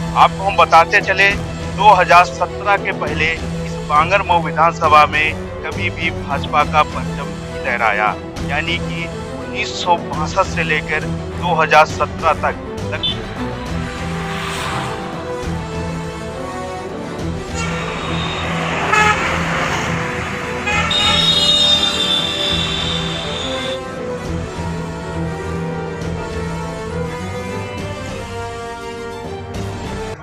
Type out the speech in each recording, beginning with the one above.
आपको हम बताते चले 2017 के पहले इस बांगरमऊ विधानसभा में कभी भी भाजपा का परचम नहीं लहराया। यानी कि 1962 से लेकर 2017 तक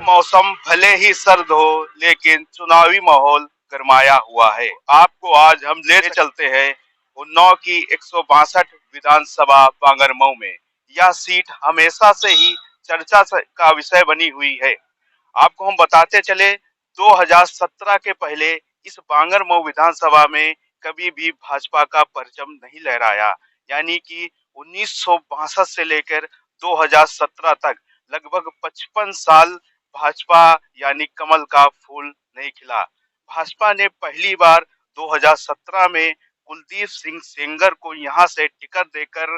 मौसम भले ही सर्द हो, लेकिन चुनावी माहौल गरमाया हुआ है। आपको आज हम ले चलते हैं उन्नाव की 162 विधानसभा बांगरमऊ में। यह सीट हमेशा से ही चर्चा का विषय बनी हुई है। आपको हम बताते चले 2017 के पहले इस बांगरमऊ विधानसभा में कभी भी भाजपा का परचम नहीं लहराया। यानी कि 1962 से लेकर 2017 तक लगभग 55 साल भाजपा यानी कमल का फूल नहीं खिला। भाजपा ने पहली बार 2017 में कुलदीप सिंह सेंगर को यहां से टिकट देकर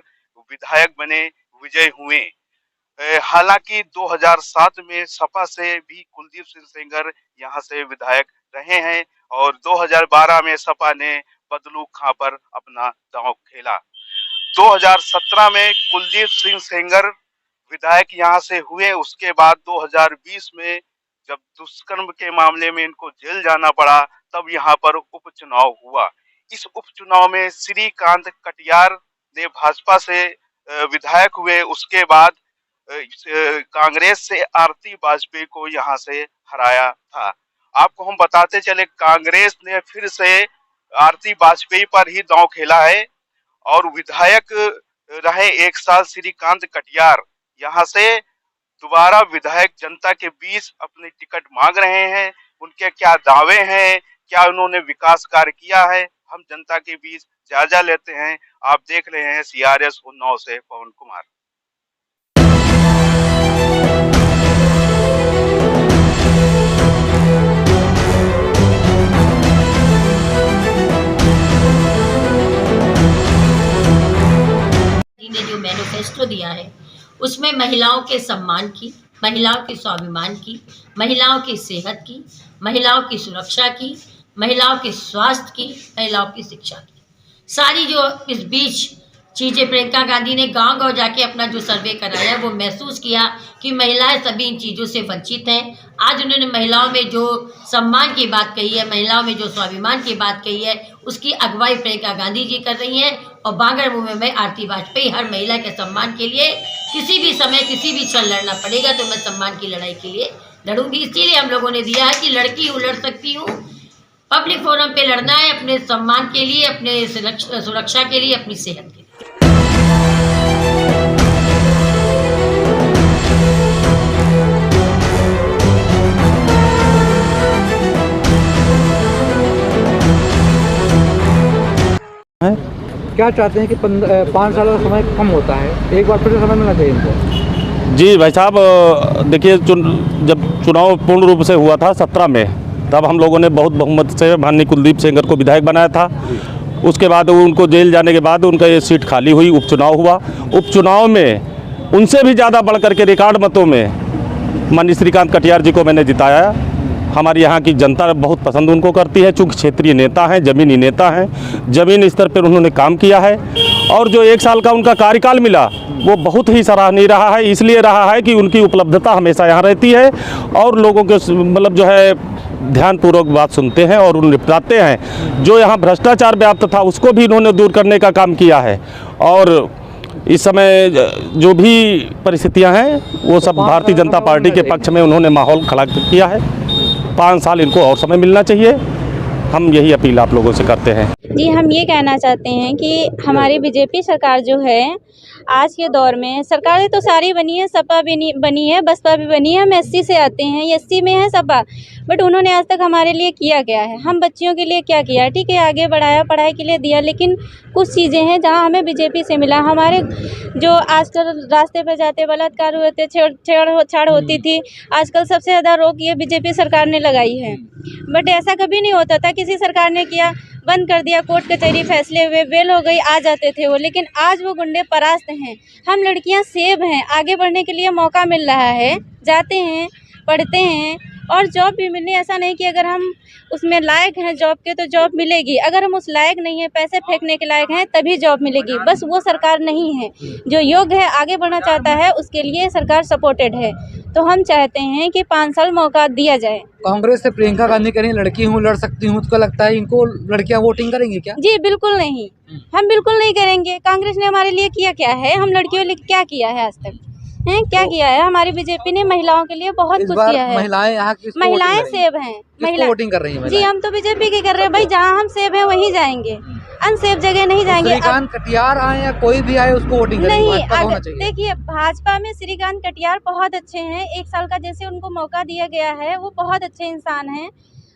विधायक बने, विजय हुए। हालांकि 2007 में सपा से भी कुलदीप सिंह सेंगर यहां से विधायक रहे हैं और 2012 में सपा ने बदलू खां पर अपना दांव खेला। 2017 में कुलदीप सिंह सेंगर विधायक यहां से हुए। उसके बाद 2020 में जब दुष्कर्म के मामले में इनको जेल जाना पड़ा, तब यहाँ पर उपचुनाव हुआ। इस उपचुनाव में श्रीकांत कटियार ने भाजपा से विधायक हुए। उसके बाद कांग्रेस से आरती वाजपेयी को यहाँ से हराया था। आपको हम बताते चले कांग्रेस ने फिर से आरती वाजपेयी पर ही दांव खेला है और विधायक रहे 1 साल श्रीकांत कटियार। यहाँ से दोबारा विधायक जनता के बीच अपनी टिकट मांग रहे हैं। उनके क्या दावे हैं, क्या उन्होंने विकास कार्य किया है, हम जनता के बीच जायजा लेते हैं। आप देख रहे हैं CRS उन्नाव से पवन कुमार। ने जो मैनिफेस्टो दिया है उसमें महिलाओं के सम्मान की, महिलाओं के स्वाभिमान की, महिलाओं की सेहत की, महिलाओं की सुरक्षा की, महिलाओं के स्वास्थ्य की, महिलाओं की शिक्षा की, सारी जो इस बीच चीज़ें प्रियंका गांधी ने गांव-गांव जाके अपना जो सर्वे कराया वो महसूस किया कि महिलाएं सभी इन चीज़ों से वंचित हैं। आज उन्होंने महिलाओं में जो सम्मान की बात कही है, महिलाओं में जो स्वाभिमान की बात कही है, उसकी अगुवाई प्रियंका गांधी जी कर रही हैं और बांगरमऊ में आरती वाजपेयी। हर महिला के सम्मान के लिए किसी भी समय किसी भी क्षण लड़ना पड़ेगा तो मैं सम्मान की लड़ाई के लिए लड़ूंगी। इसीलिए हम लोगों ने दिया है कि लड़की हूँ, लड़ सकती हूँ। पब्लिक फोरम पे लड़ना है अपने सम्मान के लिए, अपने सुरक्षा के लिए, अपनी सेहत के लिए। क्या चाहते हैं कि 5 साल का समय कम होता है, एक बार फिर से समय मिलना चाहिए इनको? जी भाई साहब, देखिए जब चुनाव पूर्ण रूप से हुआ था 17 में, तब हम लोगों ने बहुत बहुमत से माननीय कुलदीप सेंगर को विधायक बनाया था। उसके बाद उनको जेल जाने के बाद उनका ये सीट खाली हुई, उपचुनाव हुआ। उपचुनाव में उनसे भी ज़्यादा बढ़ कर के रिकॉर्ड मतों में माननीय श्रीकांत कटियार जी को मैंने जिताया। हमारी यहाँ की जनता बहुत पसंद उनको करती है, चूँकि क्षेत्रीय नेता हैं, ज़मीनी नेता हैं, ज़मीन स्तर पर उन्होंने काम किया है और जो 1 साल का उनका कार्यकाल मिला वो बहुत ही सराहनीय रहा है। इसलिए रहा है कि उनकी उपलब्धता हमेशा यहाँ रहती है और लोगों के मतलब जो है ध्यानपूर्वक बात सुनते हैं और उन्हें निपटाते हैं। जो यहाँ भ्रष्टाचार व्याप्त था उसको भी इन्होंने दूर करने का काम किया है और इस समय जो भी परिस्थितियां हैं वो सब भारतीय जनता पार्टी के पक्ष में उन्होंने माहौल खड़ा किया है। 5 साल इनको और समय मिलना चाहिए, हम यही अपील आप लोगों से करते हैं। जी, हम ये कहना चाहते हैं कि हमारी बीजेपी सरकार जो है आज के दौर में, सरकारें तो सारी बनी है, सपा भी बनी है, बसपा भी बनी है, हम एससी से आते हैं, एससी में है सपा, बट उन्होंने आज तक हमारे लिए किया क्या है? हम बच्चियों के लिए क्या किया? ठीक है, आगे बढ़ाया, पढ़ाई के लिए दिया, लेकिन कुछ चीज़ें हैं जहाँ हमें बीजेपी से मिला। हमारे जो आजकल रास्ते पर जाते बलात्कार हुए थे, छेड़छाड़ होती थी, आजकल सबसे ज़्यादा रोक ये बीजेपी सरकार ने लगाई है। बट ऐसा कभी नहीं होता था, किसी सरकार ने किया, बंद कर दिया, कोर्ट कचहरी फैसले हुए, बेल हो गई, आ जाते थे वो। लेकिन आज वो गुंडे परास्त हैं, हम लड़कियां सेब हैं, आगे बढ़ने के लिए मौका मिल रहा है, जाते हैं, पढ़ते हैं और जॉब भी मिलनी, ऐसा नहीं कि अगर हम उसमें लायक हैं जॉब के तो जॉब मिलेगी, अगर हम उस लायक नहीं है, पैसे फेंकने के लायक हैं तभी जॉब मिलेगी। बस वो सरकार नहीं है, जो योग्य है आगे बढ़ना चाहता है उसके लिए सरकार सपोर्टेड है। तो हम चाहते हैं कि 5 साल मौका दिया जाए। कांग्रेस से प्रियंका गांधी कह रही हैं लड़की हूँ, लड़ सकती हूँ, तो लगता है इनको लड़कियां वोटिंग करेंगी क्या? जी बिल्कुल नहीं, हम बिल्कुल नहीं करेंगे। कांग्रेस ने हमारे लिए किया क्या है, हम लड़कियों के लिए क्या किया है आज तक, हैं क्या किया है? हमारी बीजेपी ने महिलाओं के लिए बहुत कुछ किया है। महिलाएं यहाँ किसको महिलाएं वोटिंग करेंगी? सेव हैं, किसको वोटिंग कर रही हैं जी महिलाएं? हम तो बीजेपी की कर रहे हैं भाई, जहाँ हम सेव हैं वहीं जाएंगे, अनसेफ जगह नहीं जाएंगे। श्रीकांत कटियार आए या कोई भी आए उसको वोटिंग करेंगे? नहीं, भाजपा को होना अगर चाहिए। देखिए भाजपा में श्रीकांत कटियार बहुत अच्छे हैं, 1 साल का जैसे उनको मौका दिया गया है, वो बहुत अच्छे इंसान हैं।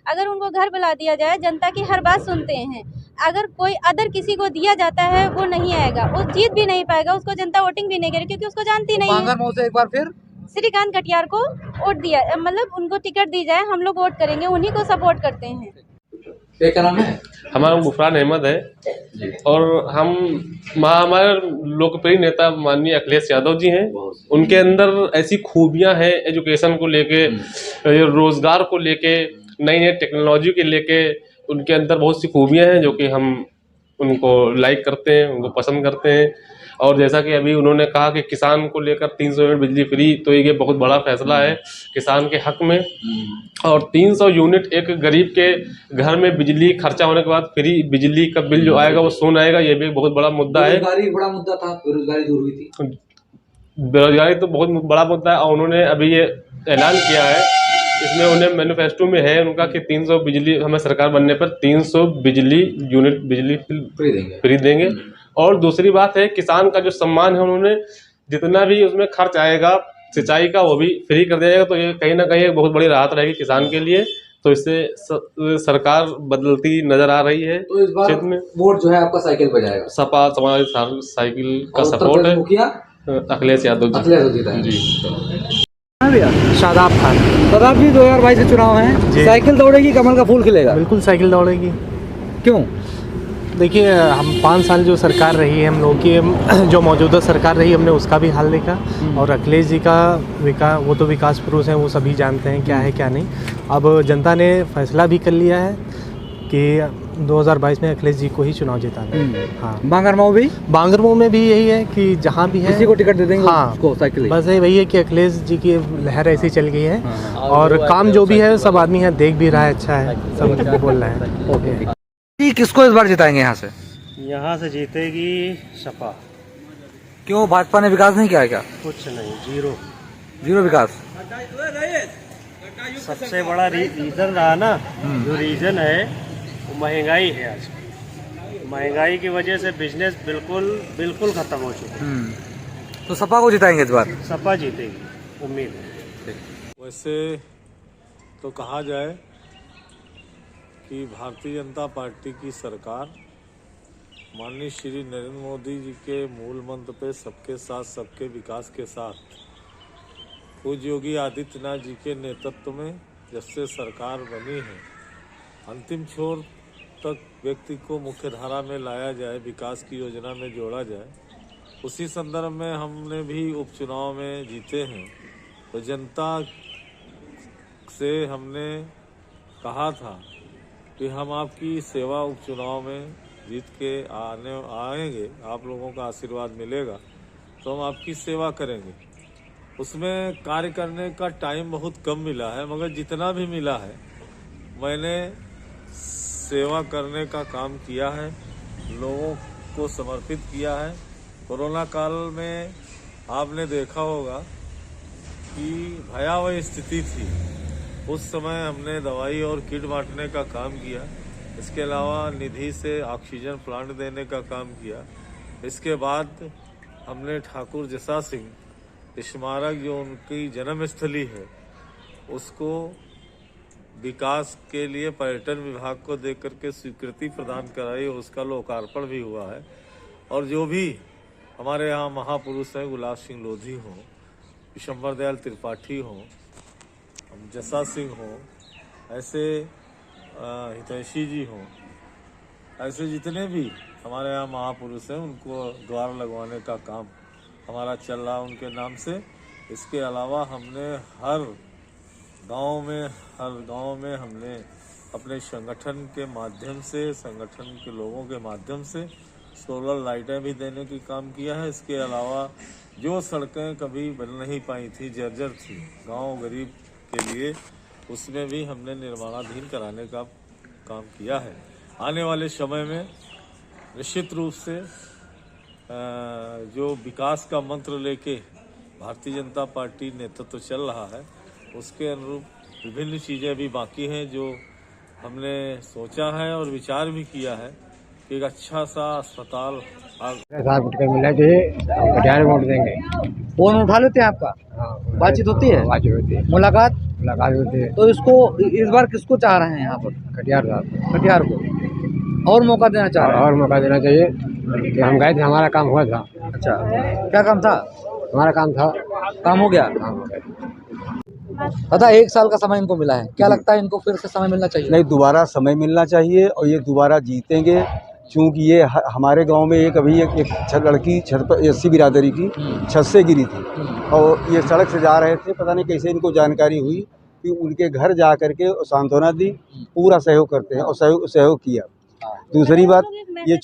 अगर उनको घर बुला दिया जाए, जनता की हर बात सुनते हैं। अगर कोई अदर किसी को दिया जाता है वो नहीं आएगा, वो जीत भी नहीं पाएगा, उसको जनता वोटिंग भी नहीं करेगी क्योंकि उसको जानती नहीं है। बांगरमऊ से एक बार फिर श्रीकांत कटियार को वोट दिया, मतलब उनको टिकट दी जाए, हम लोग वोट करेंगे, उन्हीं को सपोर्ट करते हैं। क्या नाम है? हमारा गुफरान अहमद है और हम हमारे लोकप्रिय नेता माननीय अखिलेश यादव जी हैं। उनके अंदर ऐसी खूबियां हैं एजुकेशन को लेके, रोजगार को लेके, नई नई टेक्नोलॉजी के लेके उनके अंदर बहुत सी खूबियां हैं जो कि हम उनको लाइक करते हैं, उनको पसंद करते हैं। और जैसा कि अभी उन्होंने कहा कि किसान को लेकर 300 यूनिट बिजली फ्री, तो ये बहुत बड़ा फैसला है किसान के हक में। और 300 यूनिट एक गरीब के घर में बिजली खर्चा होने के बाद फ्री बिजली का बिल जो आएगा वो सुन आएगा, ये भी बहुत बड़ा मुद्दा है। बेरोजगारी बड़ा मुद्दा था, बेरोजगारी दूर हुई थी। बेरोजगारी तो बहुत बड़ा मुद्दा है और उन्होंने अभी ये ऐलान किया है, इसमें उन्हें मैनिफेस्टो में है उनका कि 300 बिजली, हमें सरकार बनने पर 300 बिजली यूनिट बिजली फ्री देंगे। और दूसरी बात है किसान का जो सम्मान है, उन्होंने जितना भी उसमें खर्च आएगा सिंचाई का वो भी फ्री कर दिया जाएगा। तो ये कहीं ना कहीं एक बहुत बड़ी राहत रहेगी किसान के लिए। तो इससे सरकार बदलती नजर आ रही है। तो इस बार क्षेत्र में वोट जो है आपका साइकिल पे जाएगा? सपा समाज साइकिल का सपोर्ट है, अखिलेश यादव जी। शादाब खान। शादाब जी 2022 के चुनाव हैं, साइकिल दौड़ेगी, कमल का फूल खिलेगा? बिल्कुल साइकिल दौड़ेगी। क्यों? देखिए हम 5 साल जो सरकार रही है हम लोग की, जो मौजूदा सरकार रही हमने उसका भी हाल देखा और अखिलेश जी का वो तो विकास पुरुष हैं, वो सभी जानते हैं क्या है क्या नहीं। अब जनता ने फैसला भी कर लिया है कि 2022 में अखिलेश जी को ही चुनाव जिताना है। हाँ, बांगरमऊ भी? बांगरमऊ में भी यही है कि जहाँ भी है किसी को टिकट दे देंगे, हाँ, उसको साइकिल। बस वही है कि अखिलेश जी की लहर ऐसी चल गई है और काम जो भी है सब आदमी है देख भी रहा है, अच्छा है, सब बोल रहा है। ओके, किसको इस बार जिताएंगे यहाँ से? यहाँ से जीतेगी सपा। क्यों, भाजपा ने विकास नहीं किया क्या? कुछ नहीं, जीरो विकास। सबसे बड़ा रीजन रहा ना, जो रीजन है वो महंगाई है। आज महंगाई की वजह से बिजनेस बिल्कुल खत्म हो चुका है। तो सपा को जिताएंगे इस बार? सपा जीतेगी, उम्मीद है। वैसे तो कहा जाए कि भारतीय जनता पार्टी की सरकार माननीय श्री नरेंद्र मोदी जी के मूल मंत्र पे सबके साथ सबके विकास के साथ पूज्य योगी आदित्यनाथ जी के नेतृत्व में जब से सरकार बनी है, अंतिम छोर तक व्यक्ति को मुख्य धारा में लाया जाए, विकास की योजना में जोड़ा जाए। उसी संदर्भ में हमने भी उपचुनाव में जीते हैं। तो जनता से हमने कहा था कि हम आपकी सेवा उपचुनाव में जीत के आएंगे, आप लोगों का आशीर्वाद मिलेगा तो हम आपकी सेवा करेंगे। उसमें कार्य करने का टाइम बहुत कम मिला है, मगर जितना भी मिला है मैंने सेवा करने का काम किया है, लोगों को समर्पित किया है। कोरोना काल में आपने देखा होगा कि भयावह स्थिति थी, उस समय हमने दवाई और किट बांटने का काम किया। इसके अलावा निधि से ऑक्सीजन प्लांट देने का काम किया। इसके बाद हमने ठाकुर जसा सिंह स्मारक जो उनकी जन्मस्थली है उसको विकास के लिए पर्यटन विभाग को देकर के स्वीकृति प्रदान कराई, उसका लोकार्पण भी हुआ है। और जो भी हमारे यहाँ महापुरुष हैं, गुलाब सिंह लोधी हों, विशंबर दयाल त्रिपाठी हों, जसा सिंह हों, ऐसे हितैषी जी हों, ऐसे जितने भी हमारे यहाँ महापुरुष हैं उनको द्वार लगवाने का काम हमारा चल रहा उनके नाम से। इसके अलावा हमने हर हर गांव में हमने अपने संगठन के माध्यम से, संगठन के लोगों के माध्यम से सोलर लाइटें भी देने की काम किया है। इसके अलावा जो सड़कें कभी बन नहीं पाई थी, जर्जर थी गांव गरीब के लिए, उसमें भी हमने निर्माणाधीन कराने का काम किया है। आने वाले समय में निश्चित रूप से जो विकास का मंत्र लेके भारतीय जनता पार्टी नेतृत्व चल रहा है, उसके अनुरूप विभिन्न चीज़ें भी बाकी हैं जो हमने सोचा है और विचार भी किया है कि एक अच्छा सा अस्पताल मिलना चाहिए, कटिहार वोट देंगे। फोन उठा लेते हैं आपका? बातचीत होती है? बातचीत होती है, मुलाकात होती है। तो इसको इस बार किसको चाह रहे हैं यहाँ पर? कटिहार को और मौका देना चाह रहे हैं? और मौका देना चाहिए कि हम गए थे, हमारा काम हुआ था। अच्छा, क्या काम था? हमारा काम हो गया। पता 1 साल का समय इनको मिला है, क्या लगता है इनको फिर से समय मिलना चाहिए? नहीं, दोबारा समय मिलना चाहिए और ये दोबारा जीतेंगे, क्योंकि ये हमारे गांव में एक लड़की छत पर एससी बिरादरी की छत से गिरी थी और ये सड़क से जा रहे थे, पता नहीं कैसे इनको जानकारी हुई कि उनके घर जा करके सांत्वना दी, पूरा सहयोग करते हैं और सहयोग किया। दूसरी बात, ये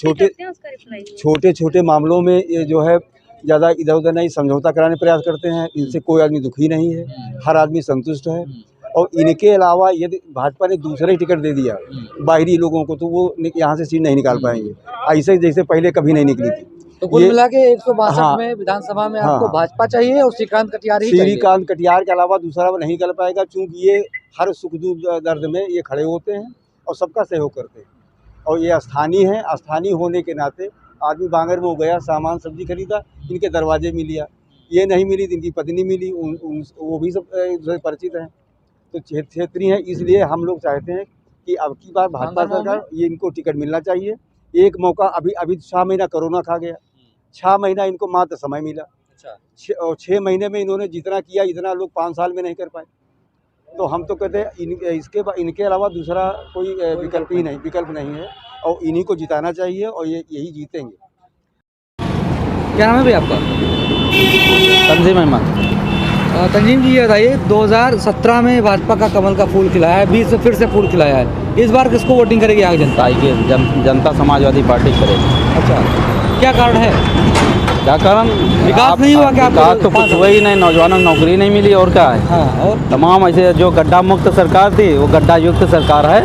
छोटे मामलों में ये जो है ज़्यादा इधर उधर नहीं, समझौता कराने प्रयास करते हैं। इनसे कोई आदमी दुखी नहीं है, हर आदमी संतुष्ट है। और इनके अलावा यदि भाजपा ने दूसरा ही टिकट दे दिया बाहरी लोगों को, तो वो यहाँ से सीट नहीं निकाल पाएंगे, ऐसे जैसे पहले कभी नहीं निकली थी। तो कुल मिला के 162 में विधानसभा में आपको भाजपा चाहिए और श्रीकांत कटियार ही चाहिए? श्रीकांत कटियार के अलावा दूसरा वो नहीं कर पाएगा, क्योंकि ये हर सुख दुख दर्द में ये खड़े होते हैं और सबका सहयोग करते हैं। और ये स्थानीय हैं, स्थानीय होने के नाते आदमी बांगर में गया, सामान सब्जी खरीदा, इनके दरवाजे में लिया, ये नहीं मिली तो इनकी पत्नी मिली, वो भी सब परिचित हैं। तो क्षेत्रीय है, इसलिए हम लोग चाहते हैं कि अब की बार भाजपा सरकार ये इनको टिकट मिलना चाहिए। एक मौका अभी 6 महीना कोरोना खा गया, 6 महीना इनको मात्र समय मिला। अच्छा। और 6 महीने में इन्होंने जितना किया इतना लोग 5 साल में नहीं कर पाए। तो हम तो कहते हैं इनके अलावा दूसरा कोई विकल्प नहीं है और इन्हीं को जिताना चाहिए और यही जीतेंगे। क्या नाम है भाई आपका? तंजीम अहमद। तंजीम जी, ये बताइए 2017 में भाजपा का कमल का फूल खिलाया है, 20 से फिर से फूल खिलाया है, इस बार किसको वोटिंग करेगी आगे जनता? जनता समाजवादी पार्टी करेगी। अच्छा, क्या कारण है? क्या कारण? विकास नहीं हुआ क्या? विकास तो कुछ हुआ ही नहीं, नौजवानों को नौकरी नहीं मिली और क्या है। हाँ, और तमाम ऐसे जो गड्ढा मुक्त सरकार थी वो गड्ढा युक्त सरकार है।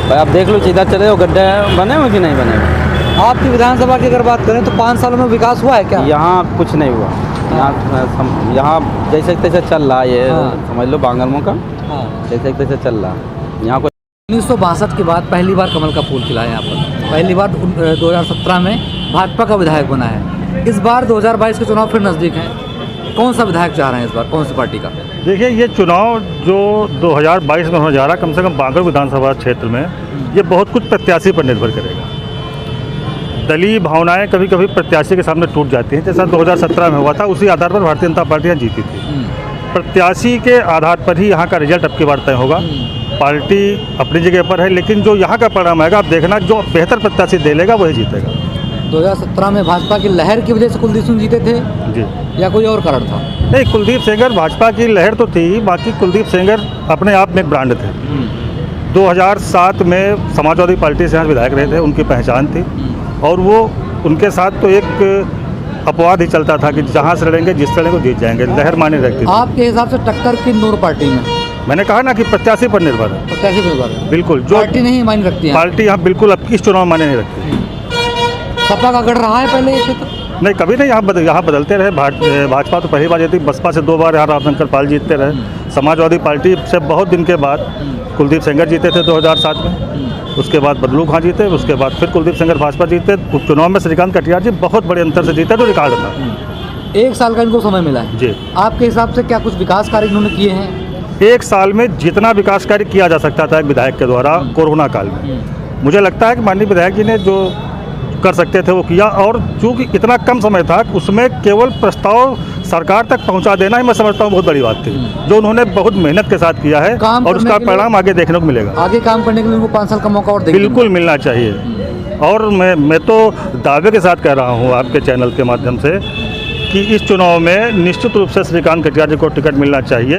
भाई आप देख लो, सीधा चले हो, गड्ढे बने हुए कि नहीं बने हुए? आपकी विधानसभा की अगर बात करें तो 5 सालों में विकास हुआ है क्या? यहाँ कुछ नहीं हुआ। यहाँ जैसे तैसे चल रहा है, ये समझ लो बांगरमो का जैसे तैसे चल रहा है। यहाँ 1962 के बाद पहली बार कमल का फूल खिलाया यहाँ पर, पहली बार 2017 में भाजपा का विधायक बना है। इस बार 2022 के चुनाव फिर नज़दीक हैं, कौन सा विधायक चाह रहे हैं इस बार, कौन सी पार्टी का? देखिए, ये चुनाव जो 2022 में होने जा रहा है, कम से कम बांगर विधानसभा क्षेत्र में, ये बहुत कुछ प्रत्याशी पर निर्भर करेगा। दलीय भावनाएं कभी कभी प्रत्याशी के सामने टूट जाती हैं, जैसा 2017 में हुआ था, उसी आधार पर भारतीय जनता पार्टी यहाँ जीती थी। प्रत्याशी के आधार पर ही यहाँ का रिजल्ट अब की बार तय होगा। पार्टी अपनी जगह पर है, लेकिन जो यहाँ का परिणाम आएगा, आप देखना, जो बेहतर प्रत्याशी दे लेगा वही जीतेगा। 2017 में भाजपा की लहर की वजह से कुलदीप सिंह जीते थे जी, या कोई और कारण था? नहीं, कुलदीप सेंगर, भाजपा की लहर तो थी, बाकी कुलदीप सेंगर अपने आप में एक ब्रांड थे। 2007 में समाजवादी पार्टी से यहाँ विधायक रहे थे, उनकी पहचान थी और वो उनके साथ तो एक अपवाद ही चलता था कि जहाँ से लड़ेंगे, जिस तरह को जीत जाएंगे, लहर माने रखती थी। आपके हिसाब से टक्कर की नूर पार्टी में? मैंने कहा ना कि प्रत्याशी पर निर्भर है। प्रत्याशी पर निर्भर है, बिल्कुल। जो पार्टी नहीं मायने रखती है, पार्टी यहाँ बिल्कुल अब इस चुनाव माने नहीं रखती। सपा का गढ़ रहा है पहले ये क्षेत्र? नहीं, कभी नहीं, यहाँ बदलते रहे। भाजपा तो पहली बार जीती, बसपा से 2 बार यहाँ रामशंकर पाल जीतते रहे। समाजवादी पार्टी से बहुत दिन के बाद कुलदीप सेंगर जीते थे 2007 में, उसके बाद बदलू खां जीते, उसके बाद फिर कुलदीप सेंगर भाजपा जीते। उपचुनाव में श्रीकांत कटियार जी बहुत बड़े अंतर से जीते, तो रिकॉर्ड था। 1 साल का इनको समय मिला है जी। आपके हिसाब से क्या कुछ विकास कार्य इन्होंने किए हैं? 1 साल में जितना विकास कार्य किया जा सकता था एक विधायक के द्वारा कोरोना काल में, मुझे लगता है कि माननीय विधायक जी ने जो कर सकते थे वो किया। और चूँकि इतना कम समय था, उसमें केवल प्रस्ताव सरकार तक पहुंचा देना ही मैं समझता हूँ बहुत बड़ी बात थी, जो उन्होंने बहुत मेहनत के साथ किया है और उसका परिणाम आगे देखने को मिलेगा। आगे काम करने के लिए उनको 5 साल का मौका और बिल्कुल मिलना चाहिए। और मैं तो दावे के साथ कह रहा हूँ आपके चैनल के माध्यम से कि इस चुनाव में निश्चित रूप से श्रीकांत कटियार जी को टिकट मिलना चाहिए।